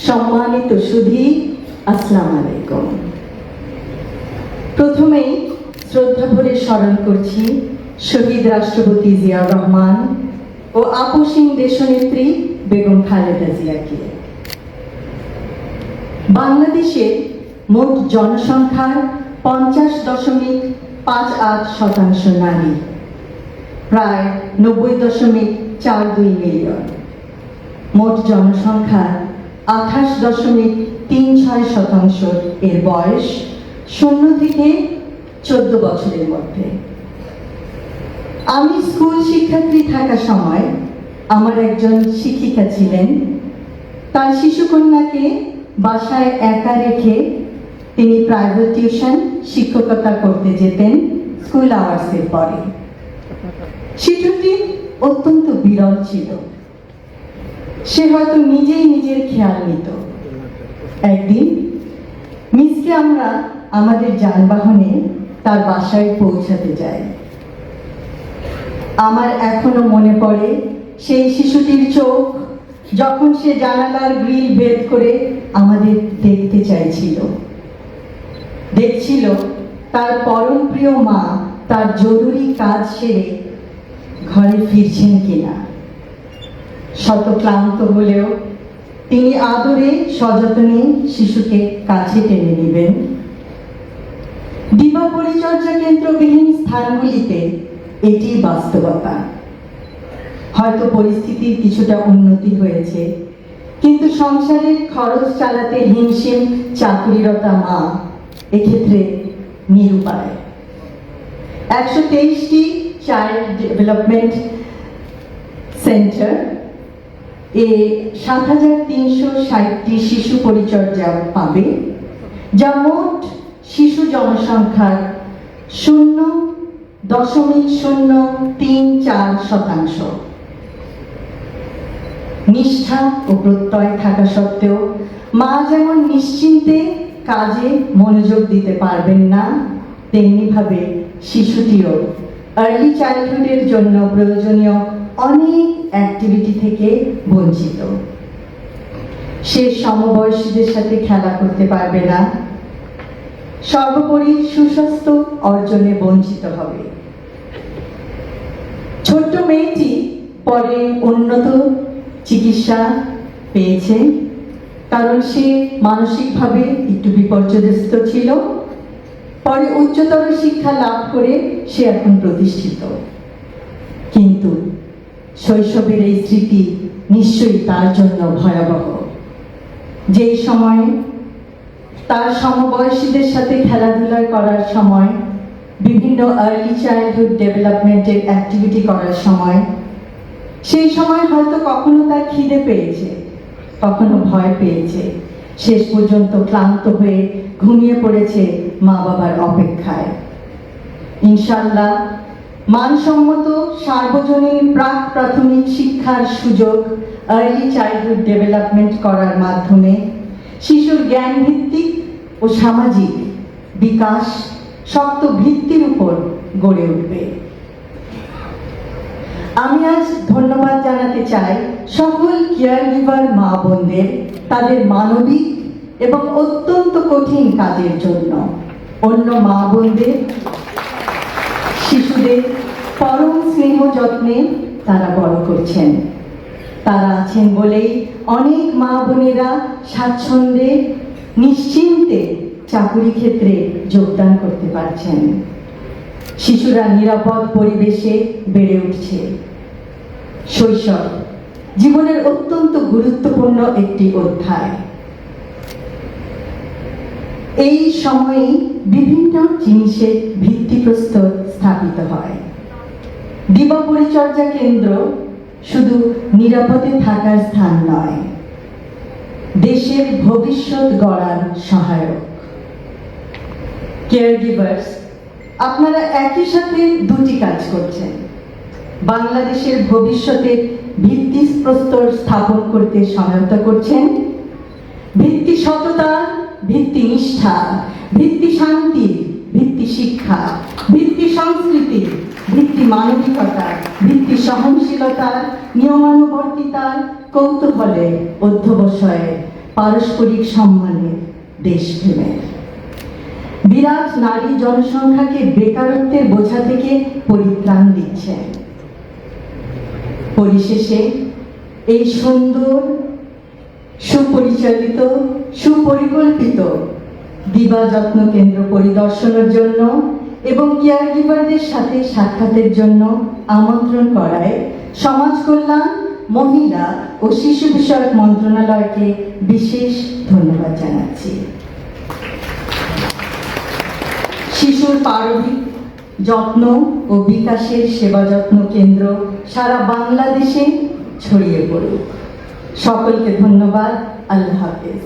সম্মানিত সুধী, আসসালামু আলাইকুম। প্রথমেই শ্রদ্ধা ভরে স্মরণ করছি শহীদ রাষ্ট্রপতি জিয়াউর রহমান ও আপসীন দেশনেত্রী বেগম খালেদা জিয়াকে। বাংলাদেশের মোট জনসংখ্যার 50.58% নারী, প্রায় 90.42 মিলিয়ন। মোট জনসংখ্যার 28.36% এর বয়স 0 থেকে 14 বছরের মধ্যে। আমি স্কুল শিক্ষার্থী থাকা সময় আমার একজন শিক্ষিকা ছিলেন। তার শিশুকন্যাকে বাসায় একা রেখে তিনি প্রাইভেট টিউশন শিক্ষকতা করতে যেতেন স্কুল আওয়ার্সের পরে। শিশুটি অত্যন্ত বিরল ছিল। সে হয়তো নিজেই নিজের খেয়াল নিত। একদিন মিসকে আমরা আমাদের যানবাহনে তার বাসায় পৌঁছাতে যাই। আমার এখনো মনে পড়ে সেই শিশুটির চোখ যখন সে জানালার গ্রিল ভেদ করে আমাদের দেখতে চাইছিল। দেখছিল তার পরম প্রিয় মা তার জরুরি কাজ সেরে ঘরে ফিরছেন কিনা। শত ক্লান্ত হলেও তিনি আদরে সযত্নে শিশুকে কাছে টেনে নেবেন। দিবা পরিচর্যা কেন্দ্রবিহীন স্থানগুলিতে এটি বাস্তবতা। হয়তো পরিস্থিতির কিছুটা উন্নতি হয়েছে, কিন্তু সংসারের খরচ চালাতে হিমশিম চাকুরিরতা মা এক্ষেত্রে নিরুপায়। 123টি চাইল্ড ডেভেলপমেন্ট সেন্টার এ 7,360টি শিশু পরিচর্যা পাবে, যা মোট শিশু জনসংখ্যার 0.034%। নিষ্ঠা ও প্রত্যয় থাকা সত্ত্বেও মা যেমন নিশ্চিন্তে কাজে মনোযোগ দিতে পারবেন না, তেমনিভাবে শিশুটিও আর্লি চাইল্ডহুডের জন্য প্রয়োজনীয় অনেক অ্যাক্টিভিটি থেকে বঞ্চিত। সে সমবয়সীদের সাথে খেলা করতে পারবে না, সর্বোপরি সুস্বাস্থ্য অর্জনে বঞ্চিত হবে। ছোট্ট মেয়েটি পরে উন্নত চিকিৎসা পেয়েছে, কারণ সে মানসিকভাবে একটু বিপর্যস্ত ছিল। পরে উচ্চতর শিক্ষা লাভ করে সে এখন প্রতিষ্ঠিত। কিন্তু শৈশবের এই স্মৃতি নিশ্চয়ই তার জন্য ভয়াবহ। যেই সময় তার সমবয়সীদের সাথে খেলাধুলা করার সময়, বিভিন্ন আর্লি চাইল্ডহুড ডেভেলপমেন্টের অ্যাক্টিভিটি করার সময়, সেই সময় হয়তো কখনো তার খিদে পেয়েছে, কখনো ভয় পেয়েছে, শেষ পর্যন্ত ক্লান্ত হয়ে ঘুমিয়ে পড়েছে মা বাবার অপেক্ষায়। ইনশাআল্লাহ মানসম্মত সার্বজনীন প্রাক প্রাথমিক শিক্ষার সুযোগ আর্লি চাইল্ডহুড ডেভেলপমেন্ট করার মাধ্যমে শিশুর জ্ঞান ভিত্তিক ও সামাজিক বিকাশ শক্ত ভিত্তির উপর গড়ে উঠবে। আমি আজ ধন্যবাদ জানাতে চাই সকল কেয়ার গিভার মা বোনদের তাদের মানবিক এবং অত্যন্ত কঠিন কাজের জন্য। অন্য মা বোনদের শিশুদের পরম স্নেহ যত্নে তারা বড় করছেন। তারা আছেন বলেই অনেক মা বোনেরা স্বাচ্ছন্দ্যে নিশ্চিন্তে চাকুরি ক্ষেত্রে যোগদান করতে পারছেন। শিশুরা নিরাপদ পরিবেশে বেড়ে উঠছে। শৈশব জীবনের অত্যন্ত গুরুত্বপূর্ণ একটি অধ্যায়। এই সময়ে বিভিন্ন জিনিসের ভিত্তিপ্রস্তর স্থাপিত হয়। দিবা পরিচর্যা কেন্দ্র শুধু নিরাপদে থাকার স্থান নয়, দেশের ভবিষ্যৎ গড়ার সহায়ক। কেয়ার গিভার্স, আপনারা একই সাথে দুটি কাজ করছেন। বাংলাদেশের ভবিষ্যতের ভিত্তিপ্রস্তর স্থাপন করতে সহায়তা করছেন। ভিত্তি সততা, ভিত্তি নিষ্ঠা, ভিত্তি শান্তি, ভিত্তি শিক্ষা, ভিত্তি সংস্কৃতি, ভিত্তি মানবিকতা, ভিত্তি সহনশীলতা, নিয়মানুবর্তিতার, কৌতূহলে, অধ্যবসায়ে, পারস্পরিক সম্মানের, দেশপ্রেমের। বিরাট নারী জনসংখ্যাকে বেকারত্বের বোঝা থেকে পরিত্রাণ দিচ্ছেন। পরিশেষে এই সুন্দর, সুপরিচালিত, সুপরিকল্পিত দিবা যত্ন কেন্দ্র পরিদর্শনের জন্য এবং কেয়ার গিভারদের সাথে সাক্ষাতের জন্য আমন্ত্রণ করায় সমাজ কল্যাণ, মহিলা ও শিশু বিষয়ক মন্ত্রণালয়কে বিশেষ ধন্যবাদ জানাচ্ছি। শিশুর পারবিক যত্ন ও বিকাশের সেবা যত্ন কেন্দ্র সারা বাংলাদেশে ছড়িয়ে পড়ুক। সকলকে ধন্যবাদ। আল্লাহ হাফেজ।